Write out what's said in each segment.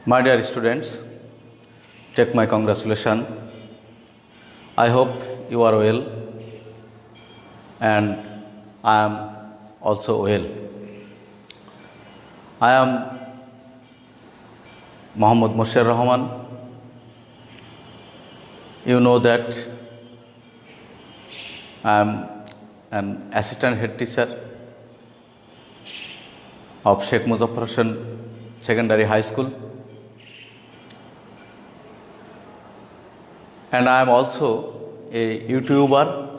My dear students, take my congratulations. I hope you are well and I am also well. I am Mohammad Mosher Rahman. You know that I am an assistant head teacher of Sheikh Muzaffar Hossain Secondary High School, and I am also a YouTuber.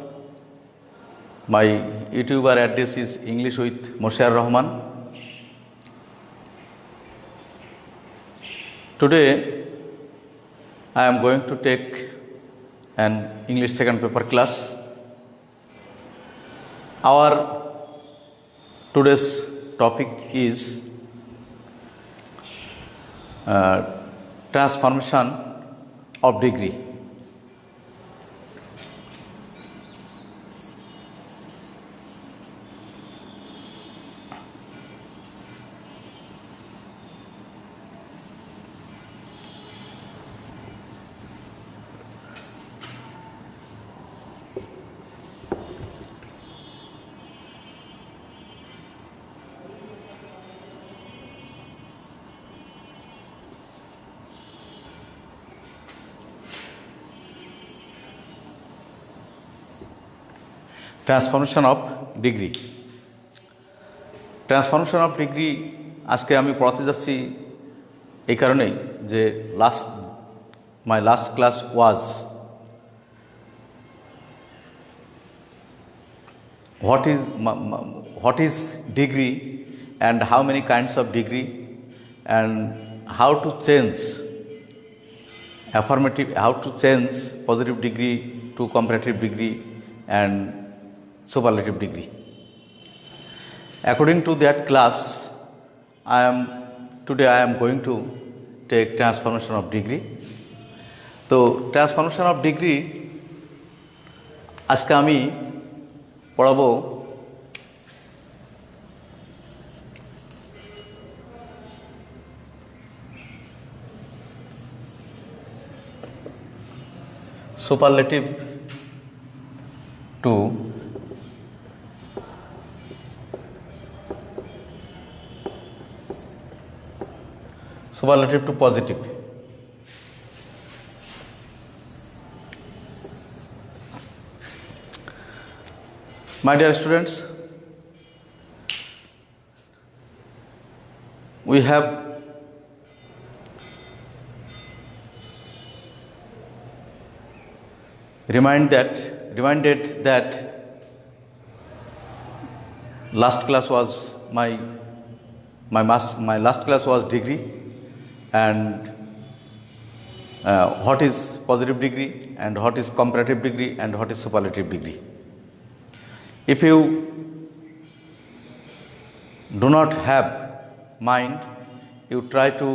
My YouTuber address is English with Mosher Rahman. Today I am going to take an English second paper class. Our today's topic is transformation of degree. Transformation of degree. Transformation of degree আজকে আমি পড়াতে যাচ্ছি এই কারণেই যে মাই last class was what is degree and how many kinds of degree and how to change positive degree to comparative degree and superlative degree. According to that class, today I am going to take transformation of degree. So transformation of degree আজকে আমি পড়াবো superlative to positive. My dear students, we have reminded that last class was my last class was degree and what is positive degree and what is comparative degree and what is superlative degree. If you do not have mind, you try to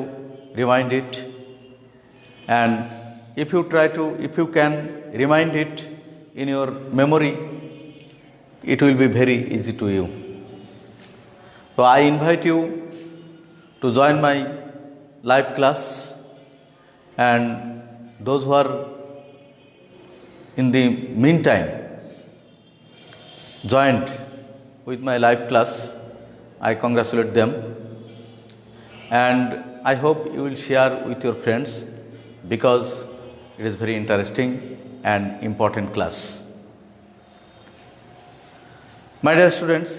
remind it, and if you can remind it in your memory, it will be very easy to you. So I invite you to join my live class, and those who are in the meantime joined with my live class, I congratulate them, and I hope you will share with your friends because it is very interesting and important class. My dear students,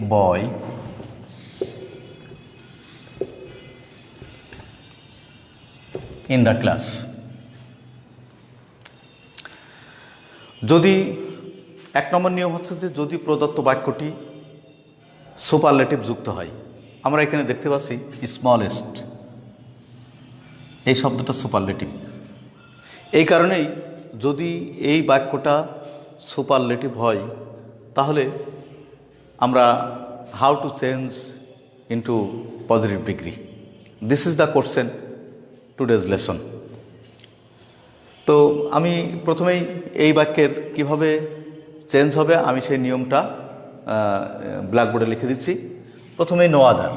boy in the class. যদি এক নম্বর নিয়ম হচ্ছে যে যদি প্রদত্ত বাক্যটি superlative যুক্ত হয়, আমরা এখানে দেখতে পাচ্ছি স্মলেস্ট, এই শব্দটা সুপারলেটিভ। এই কারণেই যদি এই বাক্যটা সুপারলেটিভ হয় তাহলে আমরা how to change into positive degree. This is the question today's lesson. তো আমি প্রথমেই এই বাক্যের কিভাবে চেঞ্জ হবে আমি সেই নিয়মটা ব্ল্যাকবোর্ডে লিখে দিচ্ছি। প্রথমেই নো আদার,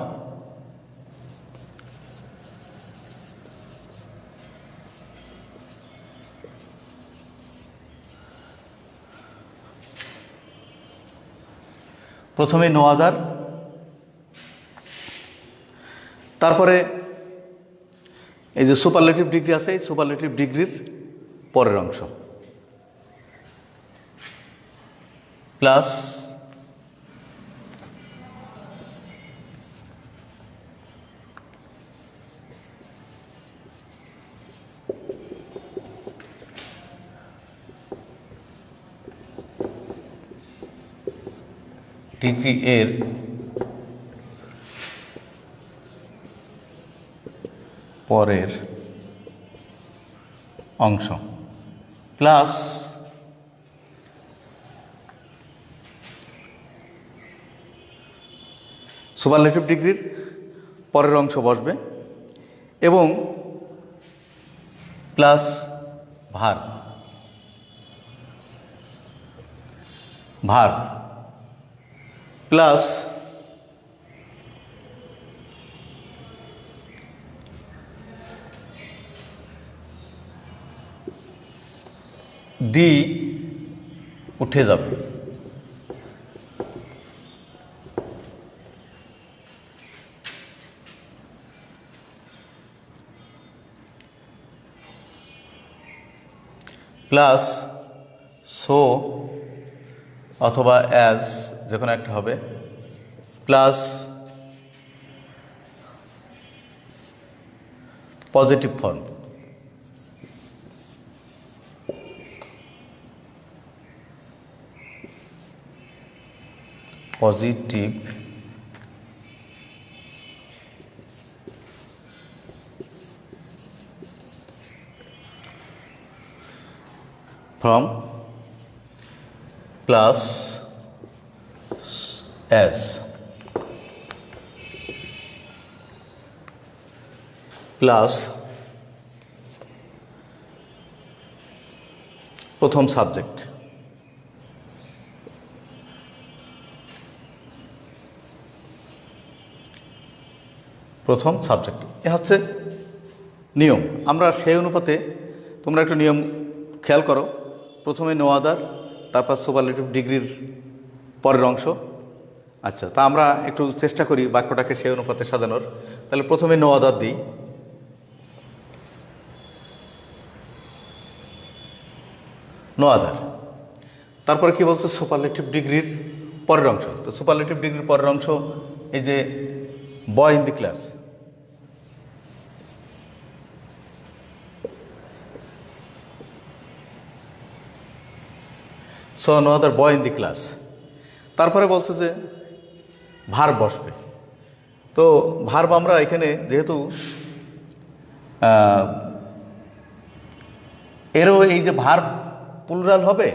প্রথমে নো আদার, তারপরে এই যে সুপারলেটিভ ডিগ্রি আছে এই সুপারলেটিভ ডিগ্রির পরের অংশ প্লাস ডিগ্রি এর পরের অংশ প্লাস সুপারলেটিভ ডিগ্রির পরের অংশ বসবে এবং প্লাস ভার্ব প্লাস দি উঠে যাবে, প্লাস সো অথবা অ্যাজ যে কোনো একটা হবে plus positive form, positive from plus as plus প্রথম সাবজেক্ট এ হচ্ছে নিয়ম। আমরা সেই অনুপাতে তোমরা একটু নিয়ম খেয়াল করো, প্রথমে নো আদার, তারপর সুপারলেটিভ ডিগ্রির পরের অংশ। আচ্ছা, তা আমরা একটু চেষ্টা করি বাক্যটাকে সেই অনুপাতে সাজানোর। তাহলে প্রথমে নো আদার দিই, নো আদার, তারপরে কি বলছে সুপারলেটিভ ডিগ্রির পরের অংশ। তো সুপারলেটিভ ডিগ্রির পরের অংশ এই যে boy in the class, so no other boy in the class. তারপরে বলছে যে ভার্ব বসবে। তো ভার্ব আমরা এখানে যেহেতু এরও এই যে ভার্ব প্লুরাল হবে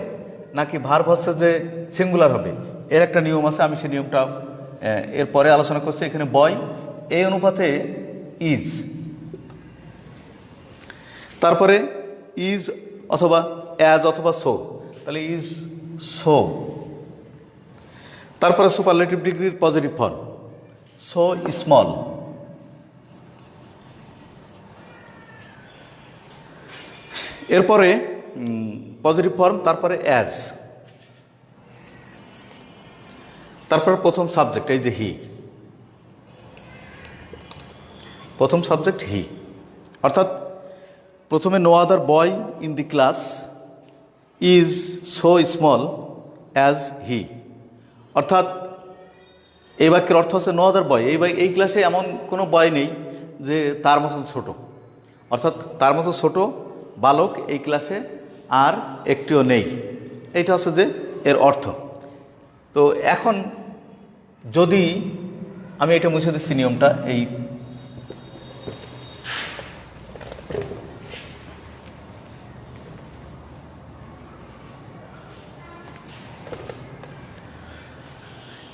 নাকি ভার্ব হচ্ছে যে সিঙ্গুলার হবে এর একটা নিয়ম আছে, আমি সেই নিয়মটা এর পরে আলোচনা করছি। এখানে বয় এই অনুপাতে ইজ, তারপরে ইজ অথবা অ্যাজ অথবা সো, তাহলে ইজ সো, তারপরে সুপারলেটিভ ডিগ্রির পজিটিভ ফর্ম সো স্মল, এরপরে পজিটিভ ফর্ম, তারপরে অ্যাজ, তারপরে প্রথম সাবজেক্ট এই যে হি, প্রথম সাবজেক্ট হি, অর্থাৎ প্রথমে no other boy in the class is so small as he, অর্থাৎ এই বাক্যের অর্থ হচ্ছে নো আদার বয়, এই ক্লাসে এমন কোনো বয় নেই যে তার মতন ছোট, অর্থাৎ তার মতো ছোট বালক এই ক্লাসে আর একটিও নেই, এইটা হচ্ছে যে এর অর্থ। তো এখন যদি আমি এটা মুছে দিচ্ছি নিয়মটা, এই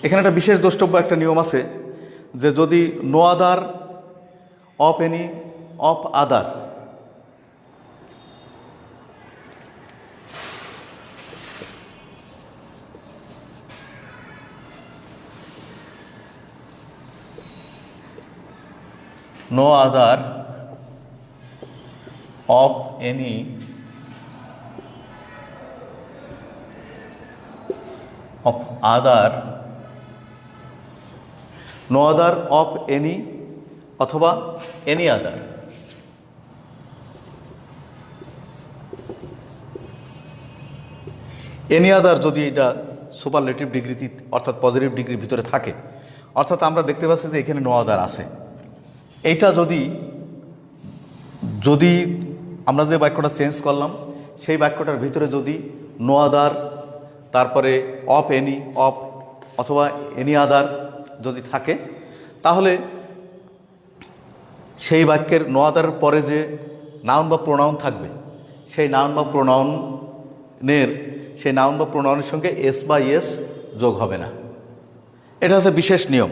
এখানে একটা বিশেষ দ্রষ্টব্য একটা নিয়ম আছে যে যদি no other of any of other, no other of any of other, no other of any অথবা এনি আদার, এনি আদার যদি এটা সুপারলেটিভ ডিগ্রিতে অর্থাৎ পজিটিভ ডিগ্রির ভিতরে থাকে, অর্থাৎ আমরা দেখতে পাচ্ছি যে এখানে নো আদার আছে, এইটা যদি যদি আমরা যে বাক্যটা চেঞ্জ করলাম সেই বাক্যটার ভিতরে যদি নো আদার তারপরে অফ এনি অফ অথবা এনি আদার যদি থাকে, তাহলে সেই বাক্যের নো আদারের পরে যে নাউন বা প্রোনাউন থাকবে সেই নাউন বা প্রোনাউনের সঙ্গে এস বা ইয়েস যোগ হবে না। এটা হচ্ছে বিশেষ নিয়ম।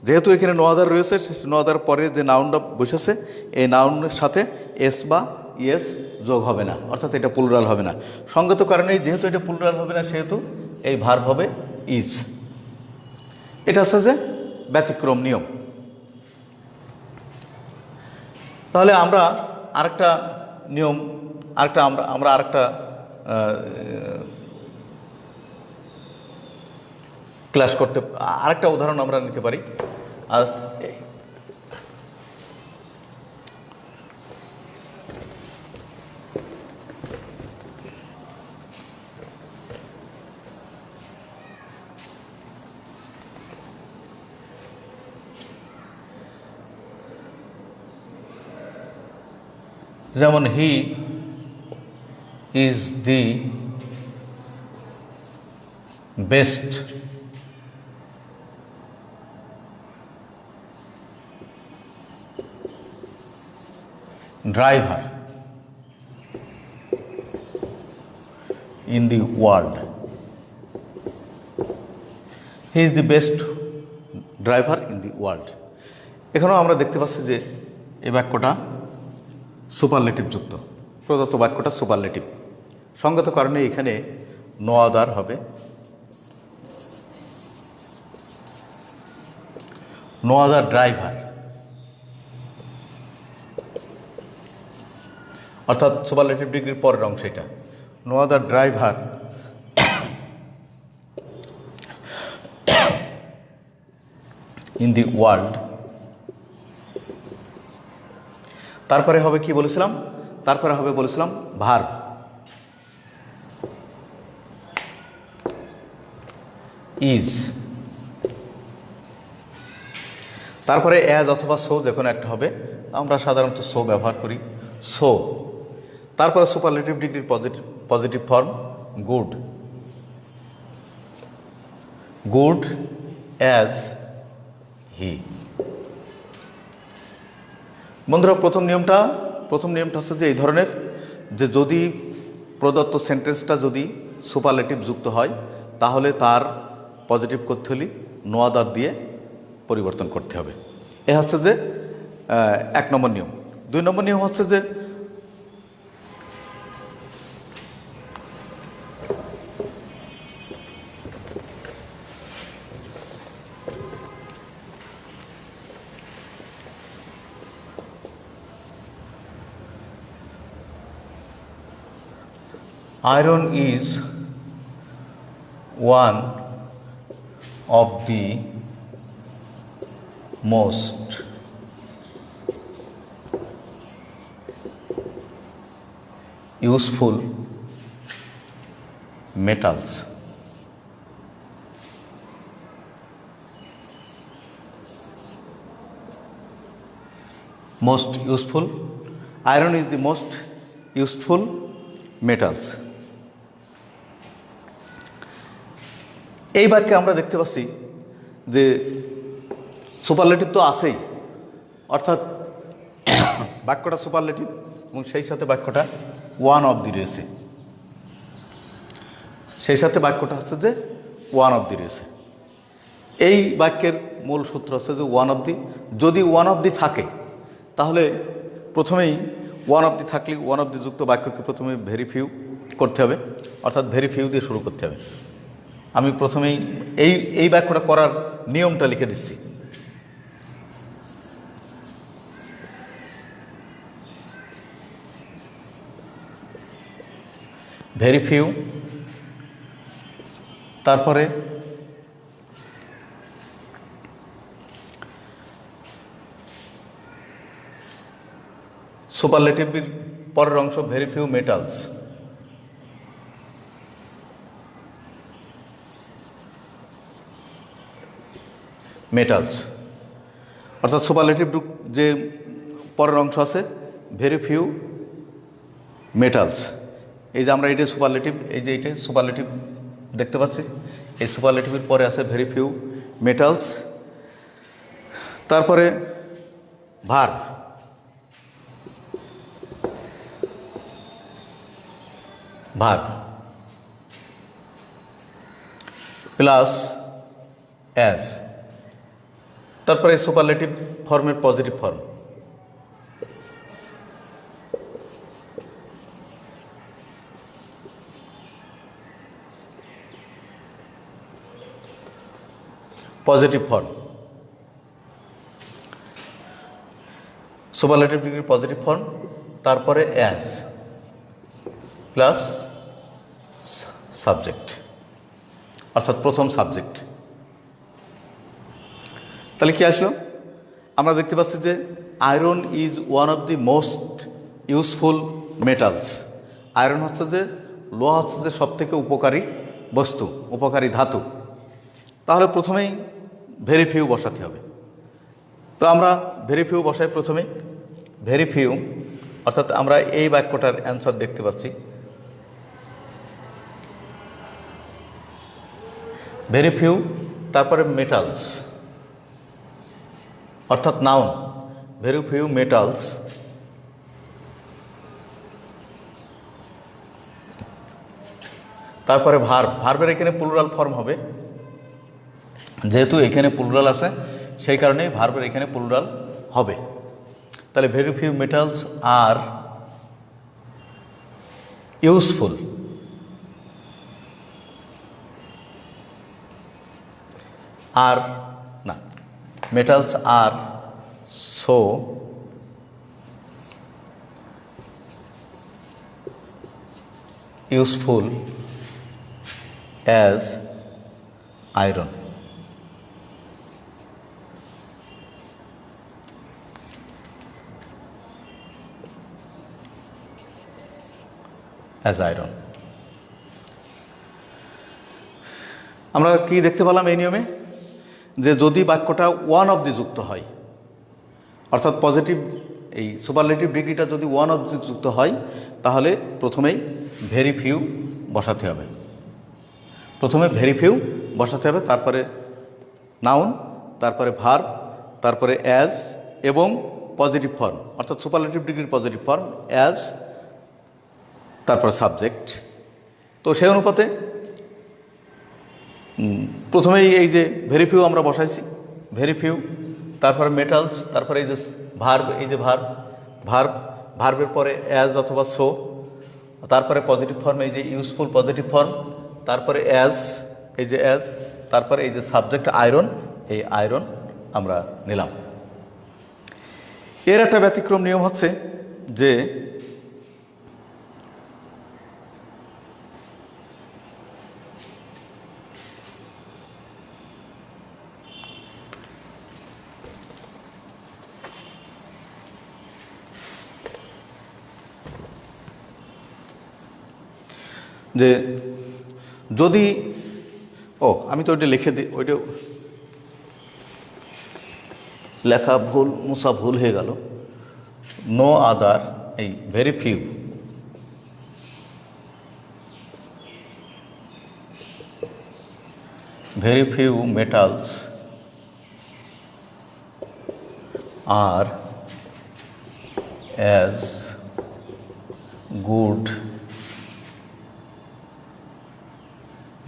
যেহেতু এখানে নো আদার রয়েছে, নো আদার পরে যে নাউনটা বসেছে এই নাউনের সাথে এস বা ইয়েস যোগ হবে না, অর্থাৎ এটা প্লুরাল হবে না। সঙ্গত কারণেই যেহেতু এটা প্লুরাল হবে না সেহেতু এই ভার্ব হবে ইজ। এটা হচ্ছে যে ব্যতিক্রম নিয়ম। তাহলে আমরা আরেকটা নিয়ম আমরা আরেকটা ক্লাস করতে আরেকটা উদাহরণ আমরা নিতে পারি। আর যেমন he is the best driver in the world. He is the best driver in the world. এখানেও আমরা দেখতে পাচ্ছি যে এই বাক্যটা সুপারলেটিভ যুক্ত, প্রদত্ত বাক্যটা সুপারলেটিভ। সঙ্গত কারণে এখানে নো আদার হবে, নো আদার ড্রাইভার, অর্থাৎ সুপারলেটিভ ডিগ্রির পরের অংশ এটা, no other driver in the world. তারপরে হবে কি বলেছিলাম, তারপরে হবে বলেছিলাম ভার্ব, ইজ। তারপরে অ্যাজ অথবা সো যে কোনো একটা হবে, আমরা সাধারণত সো ব্যবহার করি, সো। তারপরে সুপারলেটিভ ডিগ্রির positive form good, good as he. বন্ধুরা প্রথম নিয়মটা হচ্ছে যে এই ধরনের, যে যদি প্রদত্ত সেন্টেন্সটা যদি সুপারলেটিভ যুক্ত হয় তাহলে তার পজিটিভ করতে হলে নো আদার দিয়ে পরিবর্তন করতে হবে। এ হচ্ছে যে 1 নম্বর নিয়ম। 2 নম্বর নিয়ম হচ্ছে যে iron is one of the most useful metals. Most useful, iron is the most useful metals. এই বাক্যে আমরা দেখতে পাচ্ছি যে সুপারলেটিভ তো আছেই, অর্থাৎ বাক্যটা সুপারলেটিভ এবং সেই সাথে বাক্যটা ওয়ান অফ দি রয়েছে, সেই সাথে বাক্যটা হচ্ছে যে ওয়ান অফ দি রয়েছে। এই বাক্যের মূল সূত্র হচ্ছে যে ওয়ান অফ দি, যদি ওয়ান অফ দি থাকে তাহলে প্রথমেই ওয়ান অফ দি থাকলে ওয়ান অফ দি যুক্ত বাক্যকে প্রথমে ভেরি ফিউ করতে হবে, অর্থাৎ ভেরি ফিউ দিয়ে শুরু করতে হবে। আমি প্রথমেই এই বাক্যটা করার নিয়মটা লিখে দিচ্ছি। ভেরি ফিউ, তারপরে সুপারলেটিভের পরের অংশ ভেরি ফিউ মেটালস, অর্থাৎ সুপারলেটিভ যে পরের অংশ আছে ভেরি ফিউ মেটালস। এই যে আমরা এটা সুপারলেটিভ, এই যে এইটা সুপারলেটিভ দেখতে পাচ্ছি, এই সুপারলেটিভের পরে আছে ভেরি ফিউ মেটালস। তারপরে ভার্ব, প্লাস অ্যাজ, তারপরে সুপারলেটিভ ফর্মের পজিটিভ ফর্ম, সুপারলেটিভ ডিগ্রির পজিটিভ ফর্ম, তারপরে অ্যাজ প্লাস সাবজেক্ট, অর্থাৎ প্রথম সাবজেক্ট। তাহলে কি আসলো? আমরা দেখতে পাচ্ছি যে iron is one of the most useful metals. Iron হচ্ছে যে লোহা হচ্ছে যে সবথেকে উপকারী বস্তু, উপকারী ধাতু। তাহলে প্রথমেই ভেরি ফিউ বসাতে হবে। তো আমরা ভেরি ফিউ বসাই প্রথমে। ভেরি ফিউ অর্থাৎ আমরা এই বাক্যটার অ্যান্সার দেখতে পাচ্ছি, ভেরি ফিউ, তারপরে মেটালস অর্থাৎ নাউন, ভেরি ফিউ মেটালস, তারপরে ভার্বের এখানে প্লুরাল ফর্ম হবে, যেহেতু এখানে প্লুরাল আছে সেই কারণেই ভার্বের এখানে প্লুরাল হবে। তাহলে very few metals are useful, আর না, metals are so useful as iron. As iron. আমরা কি দেখতে পেলাম এই নিয়মে? যে যদি বাক্যটা ওয়ান অফ দি যুক্ত হয়, অর্থাৎ পজিটিভ এই সুপারলেটিভ ডিগ্রিটা যদি ওয়ান অফ দি যুক্ত হয় তাহলে প্রথমেই ভেরি ফিউ বসাতে হবে, তারপরে নাউন, তারপরে ভার্ব, তারপরে অ্যাজ এবং পজিটিভ ফর্ম অর্থাৎ সুপারলেটিভ ডিগ্রির পজিটিভ ফর্ম অ্যাজ, তারপরে সাবজেক্ট। তো সেই অনুপাতে প্রথমেই এই যে ভেরি ফিউ আমরা বসাইছি, ভেরি ফিউ, তারপরে মেটালস, তারপরে এই যে ভার্ব, এই যে ভার্বের পরে অ্যাজ অথবা সো, তারপরে পজিটিভ ফর্ম এই যে ইউজফুল পজিটিভ ফর্ম, তারপরে অ্যাজ, এই যে অ্যাজ, তারপরে এই যে সাবজেক্ট আয়রন, এই আয়রন আমরা নিলাম। এর একটা ব্যতিক্রম নিয়ম হচ্ছে যে যদি আমি তো ওইটা লিখে দিই, ওইটা লেখা ভুল, মুসা ভুল হয়ে গেল। নো আদার, এই very few metals are as good,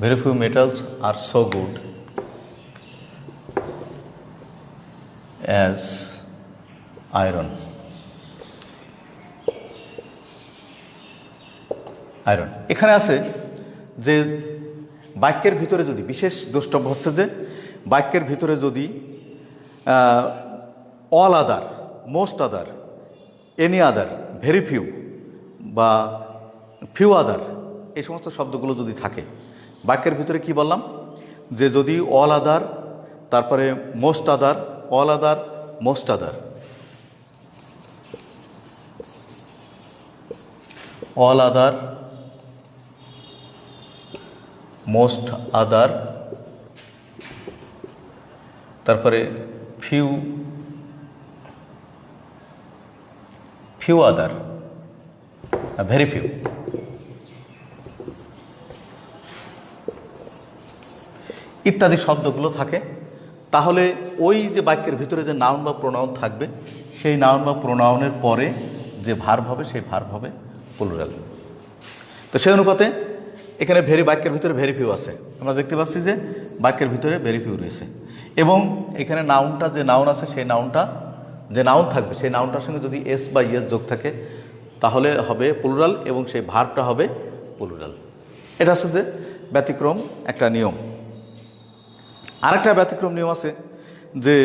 very few metals are so good as iron. Iron এখানে আছে যে বাক্যের ভিতরে যদি বিশেষ দ্রষ্টব্য হচ্ছে যে বাক্যের ভিতরে যদি অল আদার, মোস্ট আদার, এনি আদার, ভেরি ফিউ বা ফিউ আদার এই সমস্ত শব্দগুলো যদি থাকে বাক্যের ভিতরে কি বললাম যে যদি অল আদার, তারপরে most other, all other, most other, all other, most other, তারপরে few, few other, very few, ইত্যাদি শব্দগুলো থাকে, তাহলে ওই যে বাক্যের ভিতরে যে নাউন বা প্রোনাউন থাকবে সেই নাউন বা প্রোনাউনের পরে যে ভার্ব হবে সেই ভার্ব হবে প্লুরাল। তো সেই অনুপাতে এখানে বাক্যের ভিতরে ভেরি ফিউ আছে, আমরা দেখতে পাচ্ছি যে বাক্যের ভিতরে ভেরি ফিউ রয়েছে, এবং এখানে নাউনটা যে নাউন আছে সেই নাউনটা যে নাউন থাকবে সেই নাউনটার সঙ্গে যদি এস বা ইয়েস যোগ থাকে তাহলে হবে প্লুরাল এবং সেই ভার্বটা হবে প্লুরাল। এটা হচ্ছে যে ব্যতিক্রম একটা নিয়ম। আরেকটা ব্যতিক্রম নিয়ম আছে যে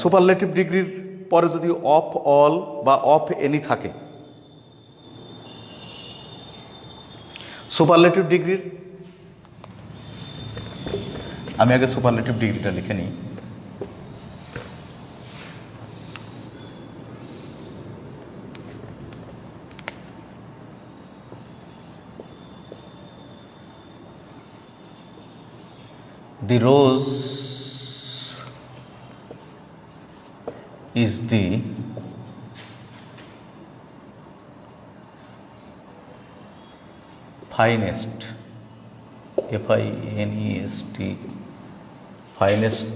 সুপারলেটিভ ডিগ্রির পরে যদি অফ অল বা অফ এনি থাকে, সুপারলেটিভ ডিগ্রির, আমি আগে সুপারলেটিভ ডিগ্রিটা লিখে নিই। The rose is the finest, F-I-N-E-S-T, finest,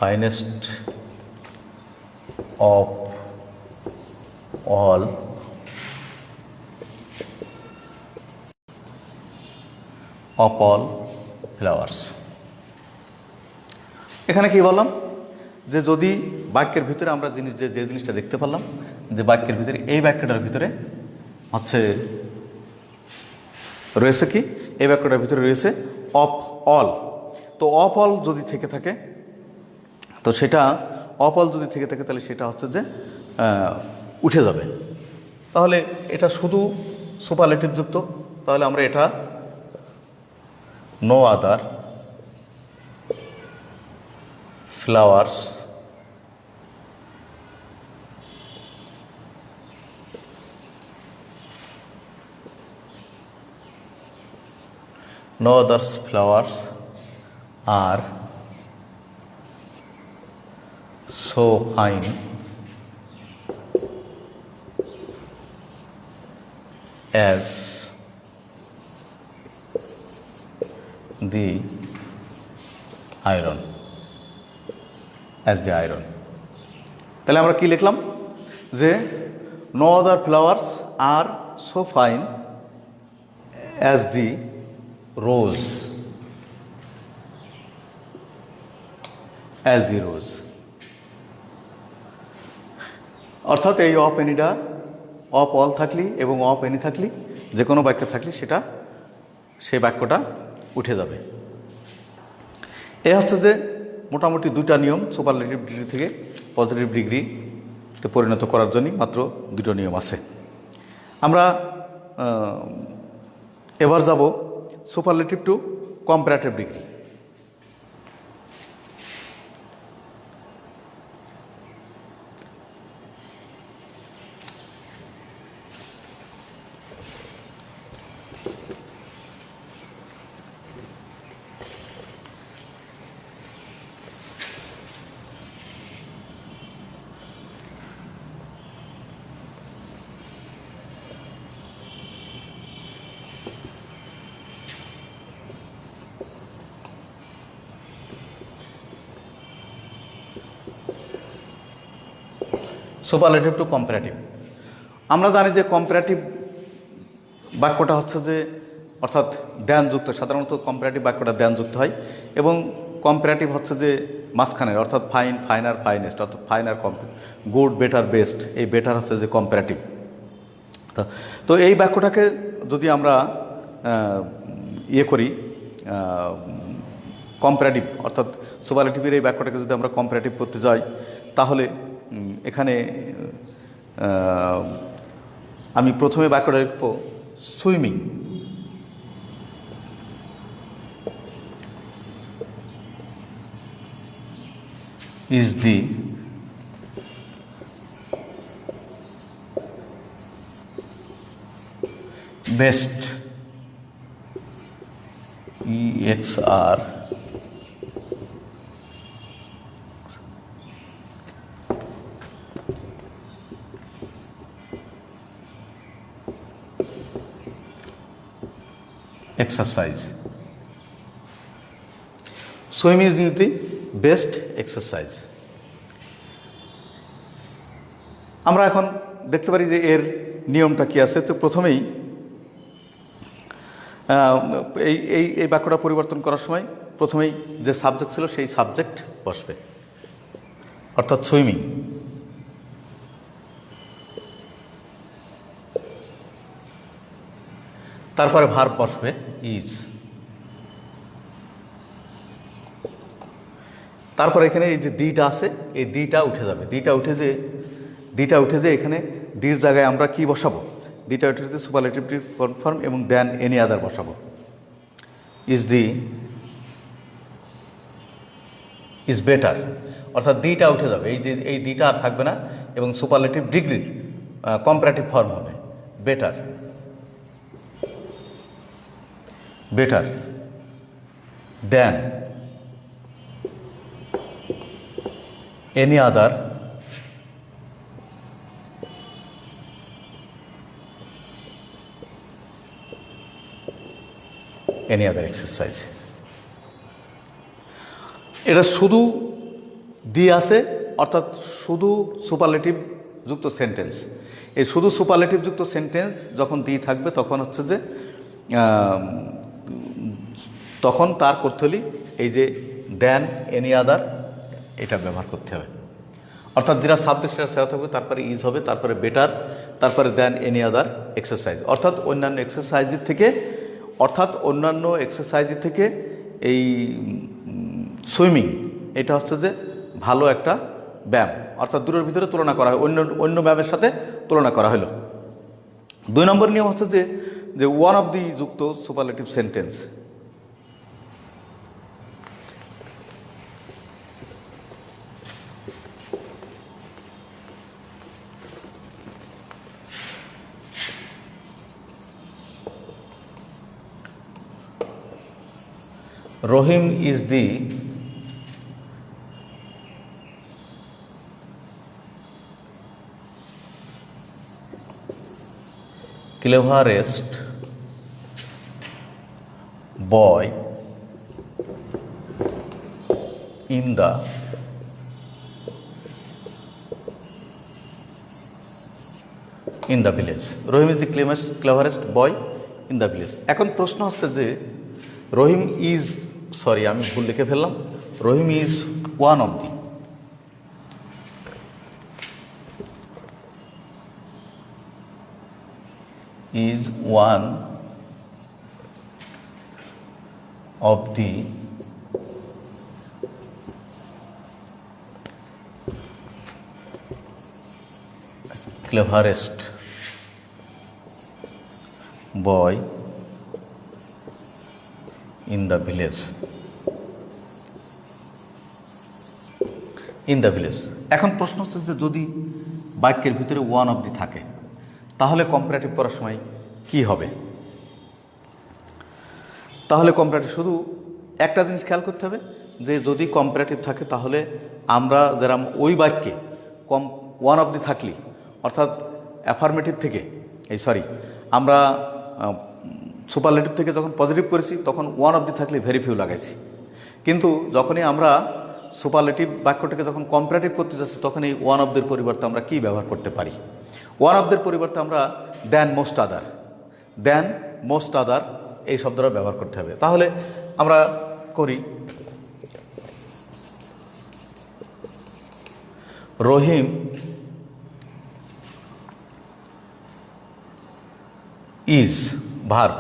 finest of all flowers. এখানে কি বললাম যে যদি বাক্যের ভিতরে আমরা যে জিনিসটা দেখতে পারলাম যে বাক্যের ভিতরে এই বাক্যটার ভিতরে হচ্ছে রয়েছে কি, এই বাক্যটার ভিতরে রয়েছে অফ অল। তো অফ অল যদি থেকে থাকে তো সেটা অফ অল যদি থেকে থাকে তাহলে সেটা হচ্ছে যে উঠে যাবে। তাহলে এটা শুধু সুপারলেটিভ যুক্ত, তাহলে আমরা এটা no other flowers no other flowers are so fine as the iron, as the iron। তাহলে আমরা কি লিখলাম যে no other flowers are so fine as the rose, as the rose। অর্থাৎ এই অফ এনিটা অফ অল থাকলি এবং অফ এনি থাকলি যে কোনো বাক্য থাকলি সেটা সেই বাক্যটা উঠে যাবে। এ হচ্ছে যে মোটামুটি দুটা নিয়ম সুপারলেটিভ ডিগ্রি থেকে পজিটিভ ডিগ্রিতে পরিণত করার জন্য মাত্র দুটো নিয়ম আছে। আমরা এবার যাব superlative to comparative degree. Superlative to comparative. আমরা জানি যে কম্পারেটিভ বাক্যটা হচ্ছে যে অর্থাৎ দেনযুক্ত, সাধারণত কম্পারেটিভ বাক্যটা দেনযুক্ত হয় এবং কম্পারেটিভ হচ্ছে যে মাঝখানের, অর্থাৎ ফাইন, ফাইনার, ফাইনেস্ট, অর্থাৎ ফাইনার, গুড, বেটার, বেস্ট, এই বেটার হচ্ছে যে কম্পারেটিভ। তো এই বাক্যটাকে যদি আমরা ইয়ে করি কম্পারেটিভ, অর্থাৎ সুপারলেটিভের এই বাক্যটাকে যদি আমরা কম্পারেটিভ করতে যাই, তাহলে এখানে আমি প্রথমে বাক্যটা লিখব swimming is the best EXR exercise. Swimming is the best exercise. আমরা এখন দেখতে পারি যে এর নিয়মটা কি আছে। তো প্রথমেই এই বাক্যটা পরিবর্তন করার সময় প্রথমেই যে সাবজেক্ট ছিল সেই সাবজেক্ট বসবে, অর্থাৎ সুইমিং। তারপরে ভার্ব বসবে ইজ। তারপর এখানে এই যে দিটা আছে, এই দিটা উঠে যাবে। দিটা উঠে যে এখানে দির জায়গায় আমরা কি বসাবো? দিটা উঠে যে সুপারলেটিভ কনফার্ম এবং দেন এনি আদার বসাবো। ইজ বেটার, অর্থাৎ দিটা উঠে যাবে, এই দিটা আর থাকবে না এবং সুপারলেটিভ ডিগ্রির কম্পারেটিভ ফর্ম হবে বেটার। বেটার দেন any other exercise। এটা শুধু দিয়ে আছে, অর্থাৎ শুধু সুপারলেটিভ যুক্ত সেন্টেন্স। এই শুধু সুপারলেটিভ যুক্ত সেন্টেন্স যখন দিয়ে থাকবে তখন হচ্ছে যে তখন তার করতে হলে এই যে দেন এনি আদার এটা ব্যবহার করতে হবে। অর্থাৎ যেটা সাবজেক্ট সেটা সেটা থাকবে, তারপরে ইজ হবে, তারপরে বেটার, তারপরে দেন এনি আদার এক্সারসাইজ। অর্থাৎ অন্যান্য এক্সারসাইজের থেকে এই সুইমিং এটা হচ্ছে যে ভালো একটা ব্যায়াম, অর্থাৎ দুটোর ভিতরে তুলনা করা হয়, অন্য ব্যায়ামের সাথে তুলনা করা হলো। 2 নম্বর নিয়ম হচ্ছে যে ওয়ান অফ দি যুক্ত superlative sentence. Rohim is the cleverest boy in the village. Rohim is the cleverest boy in the village. এখন প্রশ্ন হচ্ছে যে রহিম ইজ, সরি আমি ভুল লিখে ফেললাম, Rahim is one of the, is one of the cleverest boy in the village. এখন প্রশ্ন হচ্ছে যে যদি বাক্যের ভিতরে ওয়ান অফ দি থাকে তাহলে কম্পারেটিভ করার সময় কি হবে? তাহলে কম্পারেটিভ শুধু একটা জিনিস খেয়াল করতে হবে যে যদি কম্পারেটিভ থাকে তাহলে আমরা যেরকম ওই বাক্যে ওয়ান অফ দি থাকলে, অর্থাৎ অ্যাফার্মেটিভ থেকে আমরা সুপারলেটিভ থেকে যখন পজিটিভ করেছি তখন ওয়ান অফ দি থাকলে ভেরি ফিউ লাগাইছি, কিন্তু যখনই আমরা সুপারলেটিভ বাক্যটাকে যখন কম্পারেটিভ করতে যাচ্ছি তখন এই ওয়ান অফ দের পরিবর্তে আমরা কি ব্যবহার করতে পারি? ওয়ান অফ দের পরিবর্তে আমরা দেন মোস্ট আদার এই শব্দটা ব্যবহার করতে হবে। তাহলে আমরা করি, Rahim is verb,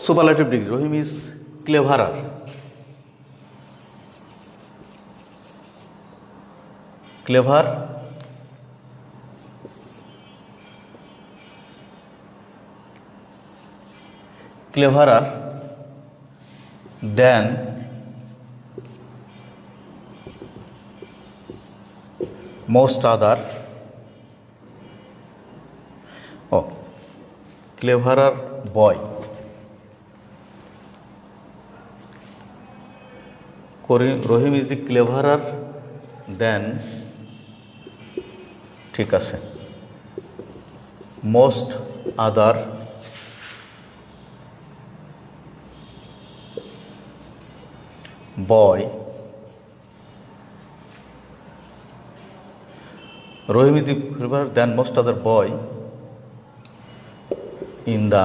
superlative degree, Rahim is cleverer, clever cleverer than most other, cleverer boy, Rahim is the cleverer than, ঠিক আছে, most other boy, Rahim is the cleverer than most other boy in the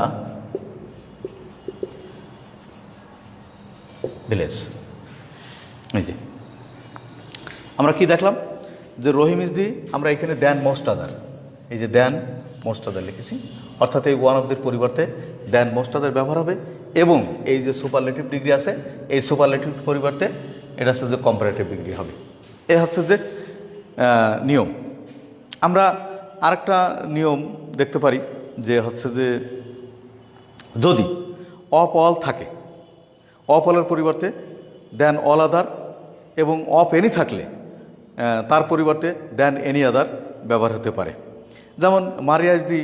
village. এই যে আমরা কি দেখলাম যে রহিম ইজ দি, আমরা এখানে দ্যান মোস্ট আদার, এই যে দ্যান মোস্ট আদার লিখেছি, অর্থাৎ এই ওয়ান অফ দির পরিবর্তে দ্যান মোস্ট আদার ব্যবহার হবে, এবং এই যে সুপারলেটিভ ডিগ্রি আছে এই সুপারলেটিভ পরিবর্তে এটা হচ্ছে যে কম্পারেটিভ ডিগ্রি হবে। এ হচ্ছে যে নিয়ম। আমরা আরেকটা নিয়ম দেখতে পারি যে হচ্ছে যে যদি অফ অল থাকে, অফ অলের পরিবর্তে দেন অল আদার, এবং অফ এনি থাকলে তার পরিবর্তে দেন এনি আদার ব্যবহার হতে পারে। যেমন মারিয়া is the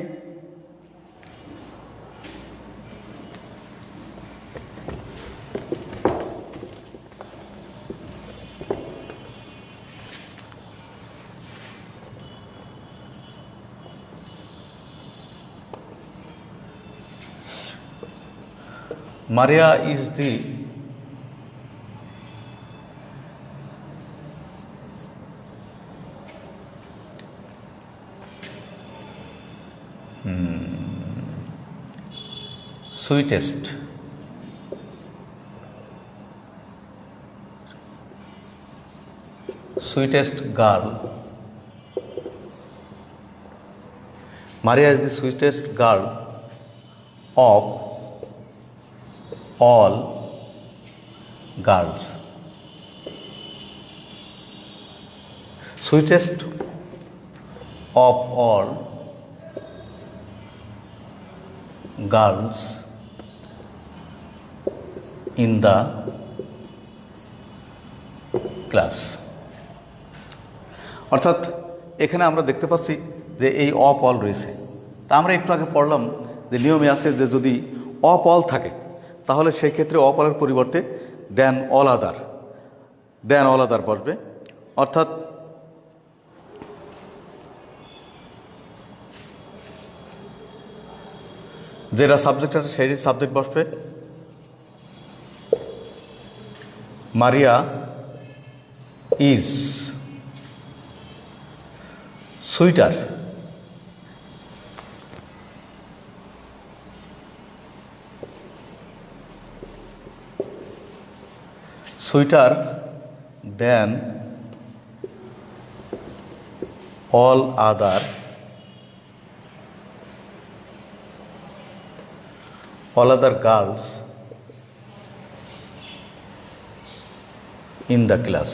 Maria is the sweetest girl. Maria is the sweetest girl of all girls. Sweetest of all girls in the class. অর্থাৎ এখানে আমরা দেখতে পাচ্ছি যে এই অফ অল রয়েছে। তা আমরা একটু আগে পড়লাম যে নিয়মে আছে যে যদি অফ অল থাকে তাহলে সেই ক্ষেত্রে অফ অলের পরিবর্তে দেন অল আদার বসবে, অর্থাৎ যেটা সাবজেক্ট আছে সেই সাবজেক্ট বসবে। Maria is sweeter, than all other girls in the class.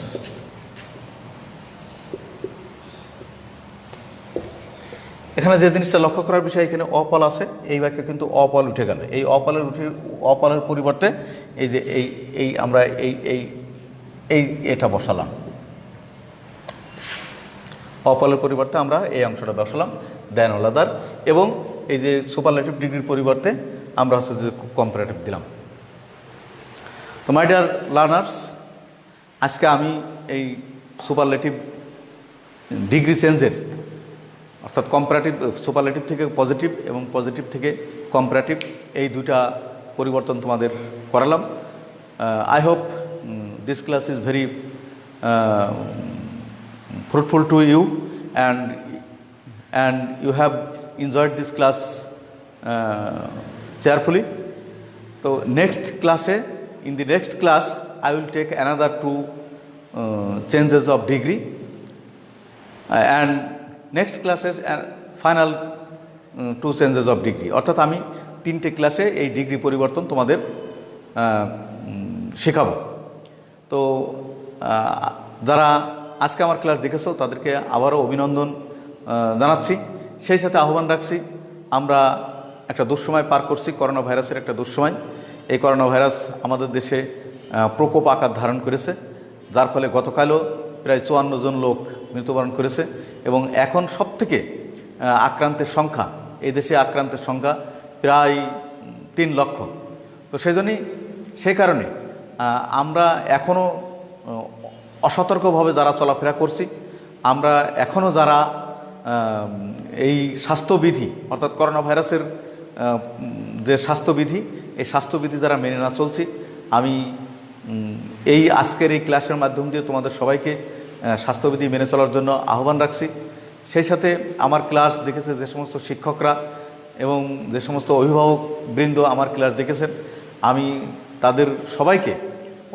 এখানে যে জিনিসটা লক্ষ্য করার বিষয়, এখানে অপল আছে, এই বাক্যে কিন্তু অপল উঠে গেল। এই অপলের পরিবর্তে এই যে এই আমরা এটা বসালাম, অপলের পরিবর্তে আমরা এই অংশটা বসালাম দেন অল আদার, এবং এই যে সুপারলেটিভ ডিগ্রির পরিবর্তে আমরা হচ্ছে যে কম্পারেটিভ দিলাম। তো মাই ডিয়ার লার্নার্স, আজকে আমি এই সুপারলেটিভ ডিগ্রি চেঞ্জের, অর্থাৎ কম্পারেটিভ, সুপারলেটিভ থেকে পজিটিভ এবং পজিটিভ থেকে কম্পারেটিভ, এই দুটা পরিবর্তন তোমাদের করালাম। I hope this class is very fruitful to you, and you have enjoyed this class cheerfully. So next class, in the next class, I will take another two changes of degree, and next classes final two changes of degree. অর্থাৎ আমি 3টে ক্লাসে এই degree পরিবর্তন তোমাদের শেখাবো। তো যারা আজকে আমার ক্লাস দেখেছো তাদেরকে আবারও অভিনন্দন জানাচ্ছি। সেই সাথে আহ্বান রাখছি, আমরা একটা দুঃসময় পার করছি, করোনা ভাইরাসের একটা দুঃসময়। এই করোনা ভাইরাস আমাদের দেশে প্রকোপ আকার ধারণ করেছে, যার ফলে গতকালও প্রায় 54 জন লোক মৃত্যুবরণ করেছে এবং এখন সবথেকে আক্রান্তের সংখ্যা, এই দেশে আক্রান্তের সংখ্যা প্রায় 3 লক্ষ। তো সেই কারণে আমরা এখনও অসতর্কভাবে যারা চলাফেরা করছি, আমরা এখনও যারা এই স্বাস্থ্যবিধি অর্থাৎ করোনা ভাইরাসের যে স্বাস্থ্যবিধি, এই স্বাস্থ্যবিধি যারা মেনে না চলছি, আমি এই আজকের এই ক্লাসের মাধ্যম দিয়ে তোমাদের সবাইকে স্বাস্থ্যবিধি মেনে চলার জন্য আহ্বান রাখছি। সেই সাথে আমার ক্লাস দেখেছে যে সমস্ত শিক্ষকরা এবং যে সমস্ত অভিভাবকবৃন্দ আমার ক্লাস দেখেছেন, আমি তাদের সবাইকে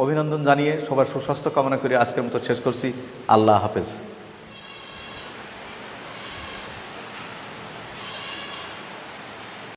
অভিনন্দন জানিয়ে সবার সুস্বাস্থ্য কামনা করে আজকের মতো শেষ করছি। আল্লাহ হাফেজ।